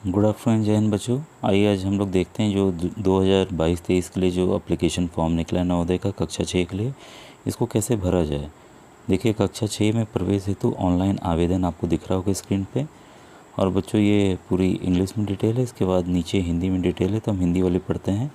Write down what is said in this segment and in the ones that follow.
Good afternoon जय हिंद बच्चों। आइए आज हम लोग देखते हैं जो 2022-23 के लिए जो एप्लीकेशन फॉर्म निकला है नवोदय का कक्षा 6 के लिए, इसको कैसे भरा जाए। देखिए कक्षा 6 में प्रवेश हेतु ऑनलाइन आवेदन आपको दिख रहा होगा स्क्रीन पे। और बच्चों ये पूरी इंग्लिश में डिटेल है, इसके बाद नीचे हिंदी में डिटेल है, तो हम हिंदी वाली पढ़ते हैं।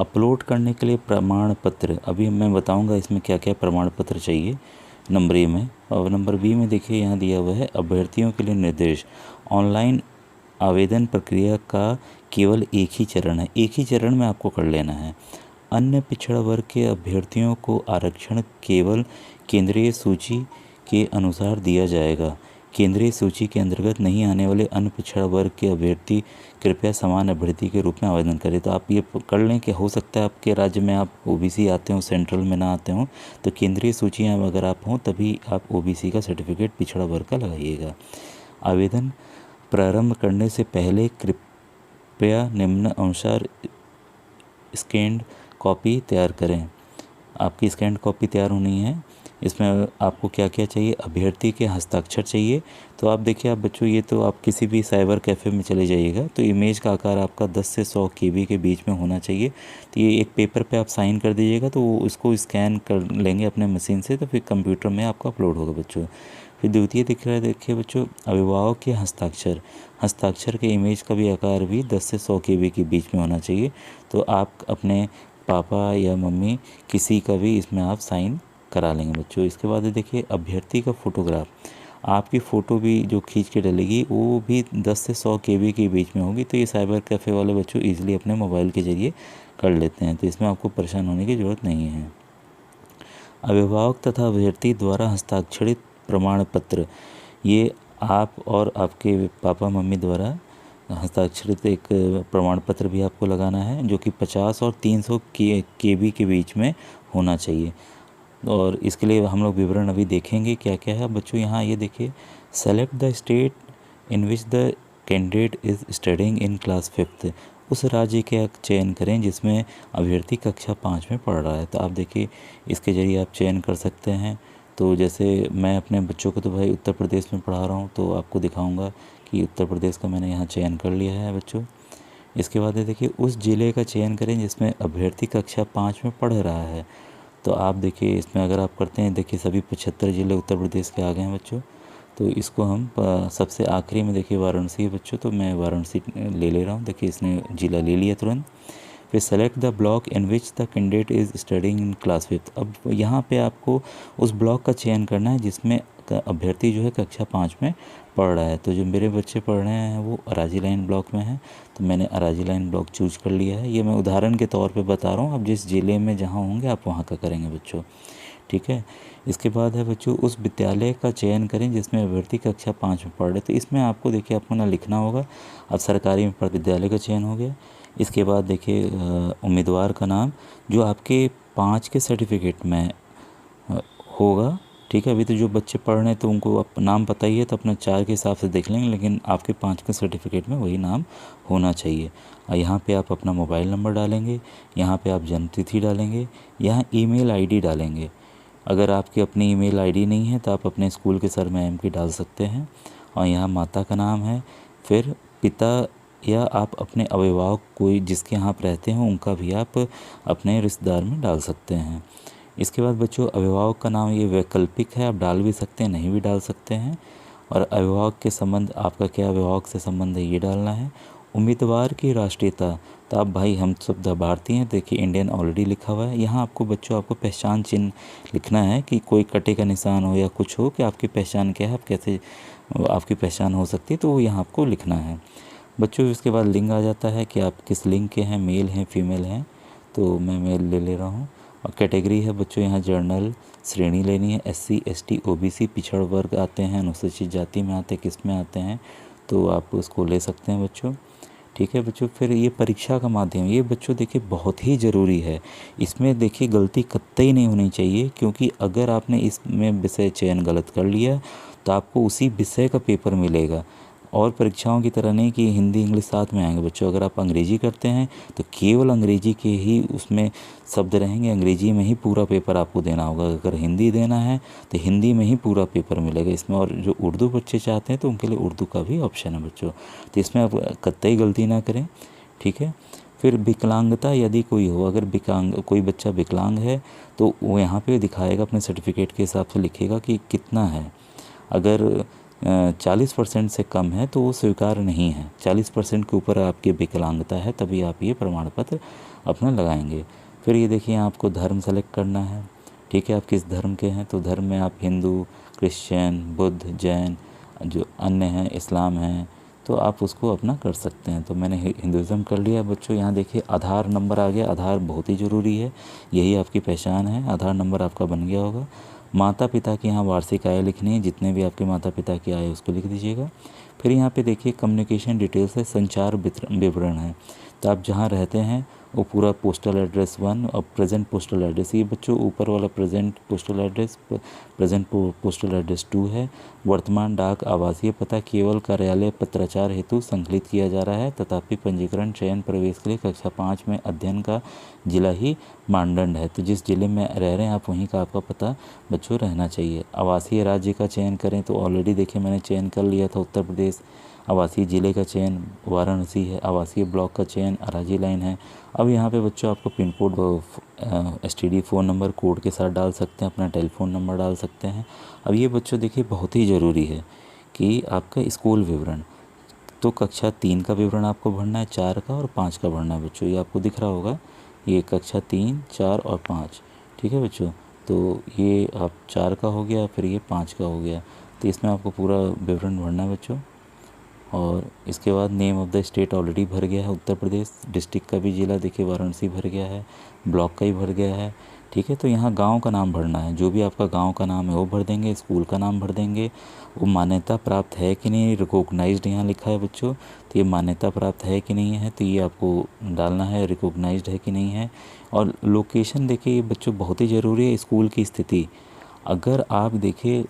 अपलोड करने के लिए प्रमाण पत्र, अभी मैं बताऊँगा इसमें क्या क्या प्रमाण पत्र चाहिए नंबर ए में। और नंबर बी में देखिए यहाँ दिया हुआ है अभ्यर्थियों के लिए निर्देश। ऑनलाइन आवेदन प्रक्रिया का केवल एक ही चरण है, एक ही चरण में आपको कर लेना है। अन्य पिछड़ा वर्ग के अभ्यर्थियों को आरक्षण केवल केंद्रीय सूची के अनुसार दिया जाएगा। केंद्रीय सूची के अंतर्गत नहीं आने वाले अन्य पिछड़ा वर्ग के अभ्यर्थी कृपया समान अभ्यर्थी के रूप में आवेदन करें। तो आप ये कर लें कि हो सकता है आपके राज्य में आप ओबीसी आते हो, सेंट्रल में ना आते हो, तो केंद्रीय सूची में अगर आप हों तभी आप ओबीसी का सर्टिफिकेट पिछड़ा वर्ग का लगाइएगा। आवेदन प्रारंभ करने से पहले कृपया निम्न अनुसार स्कैन्ड कॉपी तैयार करें। आपकी स्कैन्ड कॉपी तैयार होनी है। इसमें आपको क्या क्या चाहिए, अभ्यर्थी के हस्ताक्षर चाहिए। तो आप देखिए आप बच्चों, ये तो आप किसी भी साइबर कैफ़े में चले जाइएगा तो इमेज का आकार आपका 10 से 100 केबी के बीच में होना चाहिए। तो ये एक पेपर पे आप साइन कर दीजिएगा, तो वो उसको स्कैन कर लेंगे अपने मशीन से, तो फिर कंप्यूटर में आपका अपलोड होगा बच्चों। फिर द्वितीय दिख रहा है, देखिए बच्चों अभिभावक के हस्ताक्षर, हस्ताक्षर के इमेज का भी आकार भी 10 से 100 केबी के बीच में होना चाहिए। तो आप अपने पापा या मम्मी किसी का भी इसमें आप साइन करा लेंगे बच्चों। इसके बाद देखिए अभ्यर्थी का फ़ोटोग्राफ, आपकी फ़ोटो भी जो खींच के डलेगी वो भी 10 से 100 केबी के बीच में होगी। तो ये साइबर कैफ़े वाले बच्चों ईजिली अपने मोबाइल के ज़रिए कर लेते हैं, तो इसमें आपको परेशान होने की ज़रूरत नहीं है। अभिभावक तथा अभ्यर्थी द्वारा हस्ताक्षरित प्रमाण पत्र, ये आप और आपके पापा मम्मी द्वारा हस्ताक्षरित एक प्रमाण पत्र भी आपको लगाना है, जो कि 50 और 300 केबी के बीच में होना चाहिए। और इसके लिए हम लोग विवरण अभी देखेंगे क्या क्या है बच्चों। यहाँ ये देखिए, select the state in which the candidate is studying in class 5th, उस राज्य का चयन करें जिसमें अभ्यर्थी कक्षा 5 में पढ़ रहा है। तो आप देखिए इसके ज़रिए आप चयन कर सकते हैं। तो जैसे मैं अपने बच्चों को तो भाई उत्तर प्रदेश में पढ़ा रहा हूँ, तो आपको दिखाऊंगा कि उत्तर प्रदेश का मैंने यहाँ चयन कर लिया है बच्चों। इसके बाद देखिए उस ज़िले का चयन करें जिसमें अभ्यर्थी कक्षा 5 में पढ़ रहा है। तो आप देखिए इसमें अगर आप करते हैं, देखिए सभी 75 ज़िले उत्तर प्रदेश के आ गए हैं बच्चों। तो इसको हम सबसे आखिरी में देखिए वाराणसी है बच्चों, तो मैं वाराणसी ले रहा हूँ। देखिए इसने ज़िला ले लिया तुरंत। फिर select the block in which the candidate is studying in class 5th, अब यहाँ पे आपको उस ब्लॉक का चयन करना है जिसमें अभ्यर्थी जो है कक्षा 5 में पढ़ रहा है। तो जो मेरे बच्चे पढ़ रहे हैं वो अराजी लाइन ब्लॉक में है, तो मैंने अराजी लाइन ब्लॉक चूज कर लिया है। ये मैं उदाहरण के तौर पे बता रहा हूँ, आप जिस ज़िले में जहाँ होंगे आप वहाँ का करेंगे बच्चों, ठीक है। इसके बाद है बच्चों उस विद्यालय का चयन करें जिसमें अभ्यर्थी कक्षा 5 में पढ़ रहे। तो इसमें आपको देखिए आपको ना लिखना होगा, अब सरकारी विद्यालय का चयन हो गया। इसके बाद देखिए उम्मीदवार का नाम जो आपके 5 के सर्टिफिकेट में होगा, ठीक है। अभी तो जो बच्चे पढ़ रहे हैं तो उनको आप नाम पता ही है, तो अपना 4 के हिसाब से देख लेंगे, लेकिन आपके 5 के सर्टिफिकेट में वही नाम होना चाहिए। और यहाँ पे आप अपना मोबाइल नंबर डालेंगे, यहाँ पे आप जन्म तिथि डालेंगे, यहाँ ईमेल आईडी डालेंगे। अगर आपकी अपनी ईमेल आईडी नहीं है तो आप अपने स्कूल के सर मैम की डाल सकते हैं। और यहाँ माता का नाम है, फिर पिता या आप अपने अभिभावक कोई जिसके यहाँ आप रहते हैं उनका भी आप अपने रिश्तेदार में डाल सकते हैं। इसके बाद बच्चों अभिभावक का नाम ये वैकल्पिक है, आप डाल भी सकते हैं नहीं भी डाल सकते हैं। और अभिभावक के संबंध, आपका क्या अभिभावक से संबंध है ये डालना है। उम्मीदवार की राष्ट्रीयता, तो आप भाई हम सब भारतीय हैं, देखिए इंडियन ऑलरेडी लिखा हुआ है। यहाँ आपको बच्चों आपको पहचान चिन्ह लिखना है कि कोई कटे का निशान हो या कुछ हो कि आपकी पहचान क्या है, आप कैसे आपकी पहचान हो सकती है, तो वो यहाँ आपको लिखना है बच्चों। इसके बाद लिंग आ जाता है कि आप किस लिंग के हैं, मेल हैं फीमेल हैं, तो मैं मेल ले रहा हूँ। और कैटेगरी है बच्चों यहाँ जर्नल श्रेणी लेनी है, SC ST OBC पिछड़ वर्ग आते हैं, अनुसूचित जाति में आते हैं, किस में आते हैं, तो आप उसको ले सकते हैं बच्चों, ठीक है बच्चों। फिर ये परीक्षा का माध्यम, ये बच्चों देखिए बहुत ही ज़रूरी है। इसमें देखिए गलती कतई नहीं होनी चाहिए, क्योंकि अगर आपने इसमें विषय चयन गलत कर लिया तो आपको उसी विषय का पेपर मिलेगा। और परीक्षाओं की तरह नहीं कि हिंदी इंग्लिश साथ में आएंगे बच्चों। अगर आप अंग्रेजी करते हैं तो केवल अंग्रेजी के ही उसमें शब्द रहेंगे, अंग्रेजी में ही पूरा पेपर आपको देना होगा। अगर हिंदी देना है तो हिंदी में ही पूरा पेपर मिलेगा इसमें। और जो उर्दू बच्चे चाहते हैं तो उनके लिए उर्दू का भी ऑप्शन है बच्चों। तो इसमें आप कतई गलती ना करें, ठीक है। फिर विकलांगता यदि कोई हो, अगर कोई बच्चा विकलांग है तो वो यहाँ पे दिखाएगा, अपने सर्टिफिकेट के हिसाब से लिखेगा कि कितना है। अगर 40% से कम है तो वो स्वीकार नहीं है। 40% के ऊपर आपकी विकलांगता है तभी आप ये प्रमाण पत्र अपना लगाएंगे। फिर ये देखिए आपको धर्म सेलेक्ट करना है, ठीक है। आप किस धर्म के हैं, तो धर्म में आप हिंदू, क्रिश्चियन, बुद्ध, जैन, जो अन्य हैं, इस्लाम हैं, तो आप उसको अपना कर सकते हैं। तो मैंने हिंदुज़म कर लिया बच्चों। यहाँ देखिए आधार नंबर आ गया। आधार बहुत ही ज़रूरी है, यही आपकी पहचान है। आधार नंबर आपका बन गया होगा। माता पिता की यहाँ वार्षिक आय लिखनी है, जितने भी आपके माता पिता की आय उसको लिख दीजिएगा। फिर यहाँ पे देखिए कम्युनिकेशन डिटेल्स है, संचार विवरण है। तो आप जहाँ रहते हैं वो पूरा पोस्टल एड्रेस 1 और प्रेजेंट पोस्टल एड्रेस, ये बच्चों ऊपर वाला present postal address, present postal address 2 है। वर्तमान डाक आवासीय पता केवल कार्यालय पत्राचार हेतु संकलित किया जा रहा है, तथापि पंजीकरण चयन प्रवेश के लिए कक्षा 5 में अध्ययन का जिला ही मानदंड है। तो जिस जिले में रह रहे हैं आप वहीं का आपका पता बच्चों रहना चाहिए। आवासीय राज्य का चयन करें तो ऑलरेडी देखिए मैंने चयन कर लिया था उत्तर प्रदेश। आवासीय ज़िले का चयन वाराणसी है। आवासीय ब्लॉक का चयन अराजी लाइन है। अब यहाँ पे बच्चों आपको pin code, STD phone number code के साथ डाल सकते हैं, अपना टेलीफोन नंबर डाल सकते हैं। अब ये बच्चों देखिए बहुत ही ज़रूरी है कि आपका स्कूल विवरण, तो कक्षा 3 का विवरण आपको भरना है, 4 का और 5 का भरना है बच्चों। ये आपको दिख रहा होगा, ये कक्षा 3, 4 और 5, ठीक है बच्चों। तो ये आप 4 का हो गया, फिर ये 5 का हो गया। तो इसमें आपको पूरा विवरण भरना है बच्चों। और इसके बाद name of the state already भर गया है उत्तर प्रदेश। डिस्ट्रिक्ट का भी ज़िला देखिए वाराणसी भर गया है, ब्लॉक का ही भर गया है, ठीक है। तो यहाँ गांव का नाम भरना है, जो भी आपका गांव का नाम है वो भर देंगे, स्कूल का नाम भर देंगे। वो मान्यता प्राप्त है कि नहीं, रिकॉग्नाइज्ड यहाँ लिखा है बच्चों, तो ये मान्यता प्राप्त है कि नहीं है, तो ये आपको डालना है, रिकॉग्नाइज्ड है कि नहीं है। और लोकेशन देखिए ये बच्चों बहुत ही ज़रूरी है, स्कूल की स्थिति। अगर आप देखिए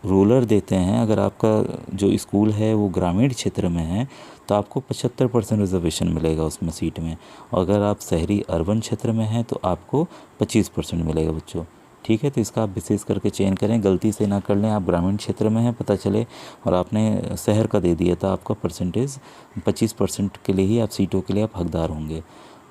रूरल देते हैं, अगर आपका जो स्कूल है वो ग्रामीण क्षेत्र में है तो आपको 75% रिजर्वेशन मिलेगा उसमें सीट में। और अगर आप शहरी अर्बन क्षेत्र में हैं तो आपको 25% मिलेगा बच्चों, ठीक है। तो इसका आप विशेष करके चयन करें, गलती से ना कर लें आप ग्रामीण क्षेत्र में हैं पता चले और आपने शहर का दे दिया, तो आपका परसेंटेज 25% के लिए ही आप सीटों के लिए आप हकदार होंगे।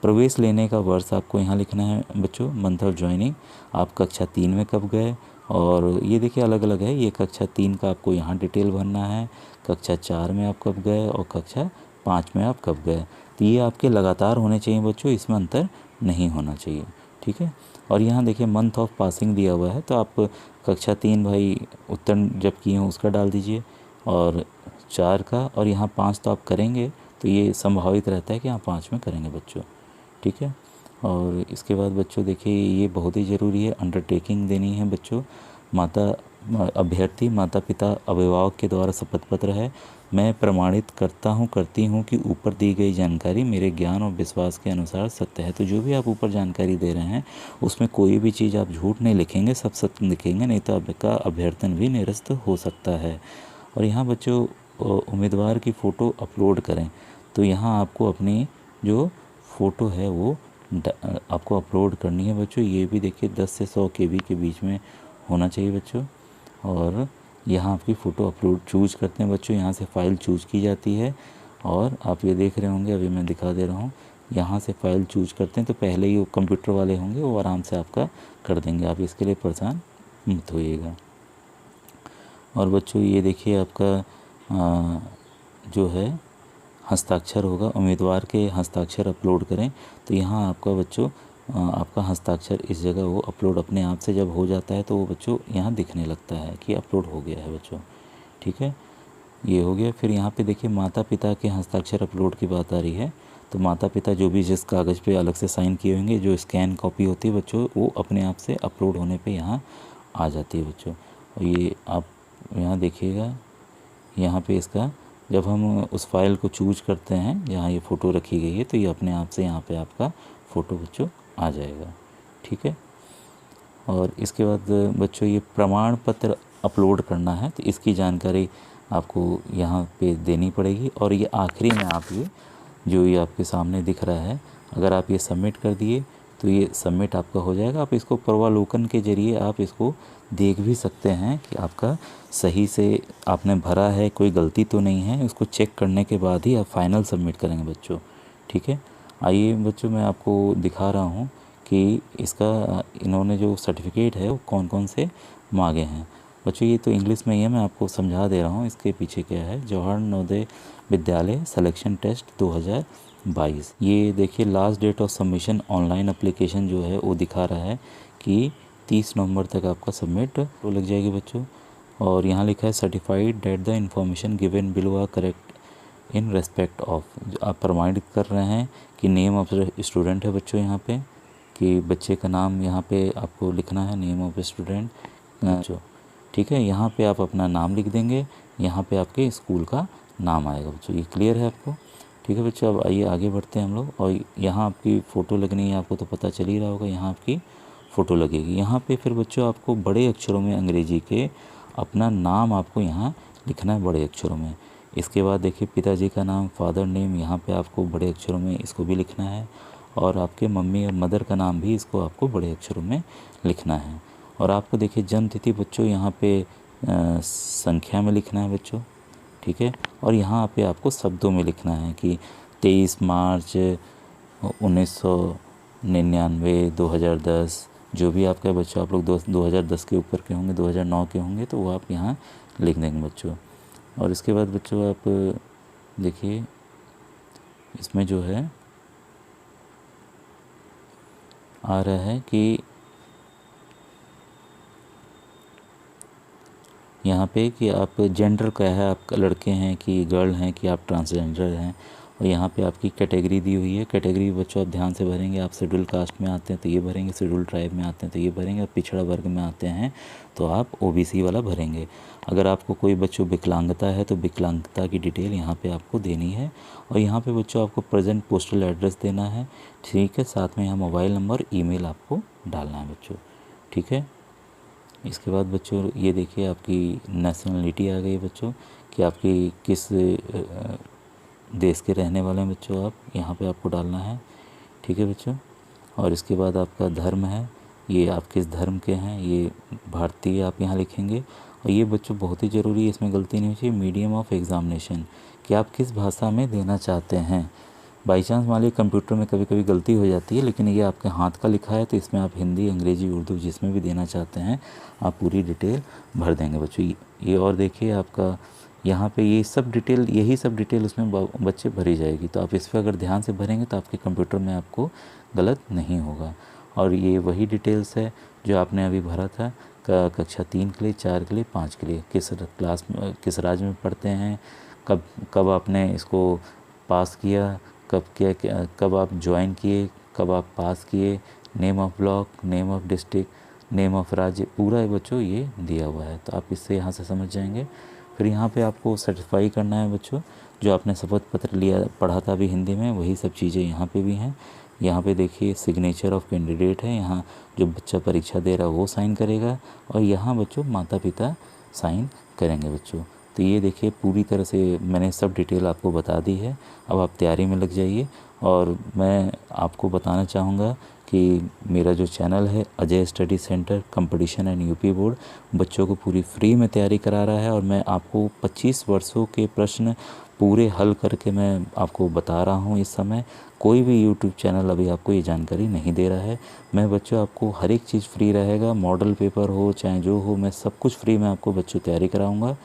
प्रवेश लेने का वर्ष आपको यहाँ लिखना है बच्चों, मंथ ऑफ ज्वाइनिंग, आप कक्षा 3 में कब गए। और ये देखिए अलग अलग है, ये कक्षा 3 का आपको यहाँ डिटेल भरना है, कक्षा 4 में आप कब गए और कक्षा 5 में आप कब गए। तो ये आपके लगातार होने चाहिए बच्चों, इसमें अंतर नहीं होना चाहिए, ठीक है। और यहाँ देखिए मंथ ऑफ पासिंग दिया हुआ है, तो आप कक्षा 3 भाई उत्तीर्ण जब किए हों उसका डाल दीजिए, और 4 का, और यहाँ 5 तो आप करेंगे, तो ये संभावित रहता है कि यहाँ 5 में करेंगे बच्चों, ठीक है। और इसके बाद बच्चों देखिए ये बहुत ही ज़रूरी है, अंडरटेकिंग देनी है बच्चों। अभ्यर्थी माता पिता अभिभावक के द्वारा शपथ पत्र है। मैं प्रमाणित करती हूँ कि ऊपर दी गई जानकारी मेरे ज्ञान और विश्वास के अनुसार सत्य है। तो जो भी आप ऊपर जानकारी दे रहे हैं उसमें कोई भी चीज़ आप झूठ नहीं लिखेंगे, सब सत्य लिखेंगे, नहीं तो आपका अभ्यर्थन भी निरस्त हो सकता है। और यहाँ बच्चों उम्मीदवार की फ़ोटो अपलोड करें, तो यहाँ आपको अपनी जो फ़ोटो है वो आपको अपलोड करनी है बच्चों। ये भी देखिए 10 से 100 KB के बीच में होना चाहिए बच्चों। और यहाँ आपकी फ़ोटो अपलोड चूज़ करते हैं बच्चों, यहाँ से फ़ाइल चूज़ की जाती है। और आप ये देख रहे होंगे, अभी मैं दिखा दे रहा हूँ, यहाँ से फ़ाइल चूज़ करते हैं तो पहले ही वो कंप्यूटर वाले होंगे वो आराम से आपका कर देंगे, आप इसके लिए परेशान मत होइएगा। और बच्चों ये देखिए आपका जो है हस्ताक्षर होगा, उम्मीदवार के हस्ताक्षर अपलोड करें, तो यहाँ आपका बच्चों आपका हस्ताक्षर इस जगह वो अपलोड अपने आप से जब हो जाता है तो वो बच्चों यहाँ दिखने लगता है कि अपलोड हो गया है बच्चों, ठीक है। ये हो गया। फिर यहाँ पे देखिए माता पिता के हस्ताक्षर अपलोड की बात आ रही है, तो माता पिता जो भी जिस कागज़ पे अलग से साइन किए होंगे, जो स्कैन कॉपी होती है बच्चों, वो अपने आप से अपलोड होने पे यहाँ आ जाती है बच्चों। और ये आप यहाँ देखिएगा, यहाँ पे इसका जब हम उस फाइल को चूज करते हैं, यहाँ ये फ़ोटो रखी गई है, तो ये अपने आप से यहाँ पे आपका फ़ोटो बच्चों आ जाएगा, ठीक है। और इसके बाद बच्चों ये प्रमाण पत्र अपलोड करना है, तो इसकी जानकारी आपको यहाँ पे देनी पड़ेगी। और ये आखिरी में आप ये आपके सामने दिख रहा है, अगर आप ये सबमिट कर दिए तो ये सबमिट आपका हो जाएगा। आप इसको पूर्वावलोकन के ज़रिए आप इसको देख भी सकते हैं कि आपका सही से आपने भरा है, कोई गलती तो नहीं है। उसको चेक करने के बाद ही आप फाइनल सबमिट करेंगे बच्चों, ठीक है। आइए बच्चों, मैं आपको दिखा रहा हूँ कि इसका इन्होंने जो सर्टिफिकेट है वो कौन कौन से मांगे हैं। बच्चों ये तो इंग्लिश में ही है, मैं आपको समझा दे रहा हूँ इसके पीछे क्या है। जवाहर नवोदय विद्यालय सिलेक्शन टेस्ट 2022, ये देखिए last date of submission online application जो है वो दिखा रहा है कि 30 नवंबर तक आपका सबमिट हो लग जाएगी बच्चों। और यहाँ लिखा है certified that the information given below are correct in respect of, आप प्रमाणित कर रहे हैं कि नेम ऑफ स्टूडेंट है बच्चों यहाँ पे, कि बच्चे का नाम यहाँ पे आपको लिखना है, नेम ऑफ स्टूडेंट जो, ठीक है। यहाँ पे आप अपना नाम लिख देंगे, यहाँ पे आपके स्कूल का नाम आएगा बच्चों। ये क्लियर है आपको, ठीक है बच्चों। अब आइए आगे बढ़ते हैं हम लोग। और यहाँ आपकी फ़ोटो लगनी है, आपको तो पता चल ही रहा होगा, यहाँ आपकी फ़ोटो लगेगी। यहाँ पे फिर बच्चों आपको बड़े अक्षरों में अंग्रेजी के अपना नाम आपको यहाँ लिखना है बड़े अक्षरों में। इसके बाद देखिए पिताजी का नाम, फादर नेम, यहाँ पे आपको बड़े अक्षरों में इसको भी लिखना है। और आपके मम्मी और मदर का नाम भी इसको आपको बड़े अक्षरों में लिखना है। और आपको देखिए जन्म तिथि बच्चों यहाँ पे संख्या में लिखना है बच्चों, ठीक है। और यहाँ पे आपको शब्दों में लिखना है कि 23 मार्च 1999, 2010, जो भी आपका बच्चों, आप लोग 2010 के ऊपर के होंगे, 2009 के होंगे, तो वो आप यहाँ लिख देंगे बच्चों। और इसके बाद बच्चों आप देखिए इसमें जो है आ रहा है कि यहाँ पे कि आप जेंडर क्या है, आप लड़के हैं कि गर्ल हैं कि आप ट्रांसजेंडर हैं। और यहाँ पे आपकी कैटेगरी दी हुई है। कैटेगरी बच्चों आप ध्यान से भरेंगे। आप शेड्यूल कास्ट में आते हैं तो ये भरेंगे, शेड्यूल ट्राइब में आते हैं तो ये भरेंगे, और पिछड़ा वर्ग में आते हैं तो आप ओबीसी वाला भरेंगे। अगर आपको कोई बच्चों विकलांगता है तो विकलांगता की डिटेल यहाँ पे आपको देनी है। और यहाँ पे बच्चों आपको प्रेजेंट पोस्टल एड्रेस देना है, ठीक है। साथ में यहाँ मोबाइल नंबर, ईमेल आपको डालना है बच्चों, ठीक है। इसके बाद बच्चों ये देखिए आपकी नेशनलिटी आ गई बच्चों, कि आपकी किस देश के रहने वाले हैं बच्चों, आप यहाँ पे आपको डालना है, ठीक है बच्चों। और इसके बाद आपका धर्म है, ये आप किस धर्म के हैं, ये भारतीय आप यहाँ लिखेंगे। और ये बच्चों बहुत ही ज़रूरी है, इसमें गलती नहीं होनी चाहिए, मीडियम ऑफ एग्ज़ामिनेशन, कि आप किस भाषा में देना चाहते हैं। बाई चांस मान लीजिए कंप्यूटर में कभी कभी गलती हो जाती है, लेकिन ये आपके हाथ का लिखा है तो इसमें आप हिंदी, अंग्रेजी, उर्दू जिसमें भी देना चाहते हैं आप पूरी डिटेल भर देंगे बच्चों। ये और देखिए आपका यहाँ पे ये सब डिटेल, यही सब डिटेल उसमें बच्चे भरी जाएगी। तो आप इस पर अगर ध्यान से भरेंगे तो आपके कंप्यूटर में आपको गलत नहीं होगा। और ये वही डिटेल्स है जो आपने अभी भरा था कक्षा 3 के लिए, 4 के लिए, 5 के लिए, किस क्लास में, किस राज्य में पढ़ते हैं, कब आपने इसको पास किया, कब आप ज्वाइन किए, कब आप पास किए, name of block, name of district, name of राज्य, पूरा बच्चों ये दिया हुआ है। तो आप इससे यहाँ से समझ जाएंगे। फिर यहाँ पे आपको सर्टिफाई करना है बच्चों, जो आपने शपथ पत्र लिया, पढ़ा था अभी हिंदी में, वही सब चीज़ें यहाँ पे भी हैं। यहाँ पे देखिए सिग्नेचर ऑफ कैंडिडेट है, यहाँ जो बच्चा परीक्षा दे रहा है वो साइन करेगा, और यहाँ बच्चों माता पिता साइन करेंगे बच्चों। तो ये देखिए पूरी तरह से मैंने सब डिटेल आपको बता दी है। अब आप तैयारी में लग जाइए। और मैं आपको बताना चाहूँगा कि मेरा जो चैनल है Ajay study centre competition and UP board, बच्चों को पूरी फ्री में तैयारी करा रहा है। और मैं आपको 25 वर्षों के प्रश्न पूरे हल करके मैं आपको बता रहा हूँ। इस समय कोई भी यूट्यूब चैनल अभी आपको ये जानकारी नहीं दे रहा है। मैं बच्चों आपको हर एक चीज़ फ्री रहेगा, मॉडल पेपर हो चाहे जो हो, मैं सब कुछ फ्री में आपको बच्चों तैयारी कराऊँगा।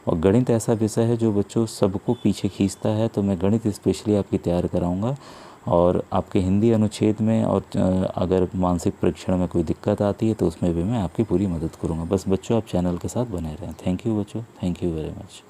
और गणित ऐसा विषय है जो बच्चों सबको पीछे खींचता है, तो मैं गणित स्पेशली आपकी तैयार कराऊंगा। और आपके हिंदी अनुच्छेद में और अगर मानसिक परीक्षण में कोई दिक्कत आती है तो उसमें भी मैं आपकी पूरी मदद करूंगा। बस बच्चों आप चैनल के साथ बने रहें। थैंक यू बच्चों, थैंक यू वेरी मच।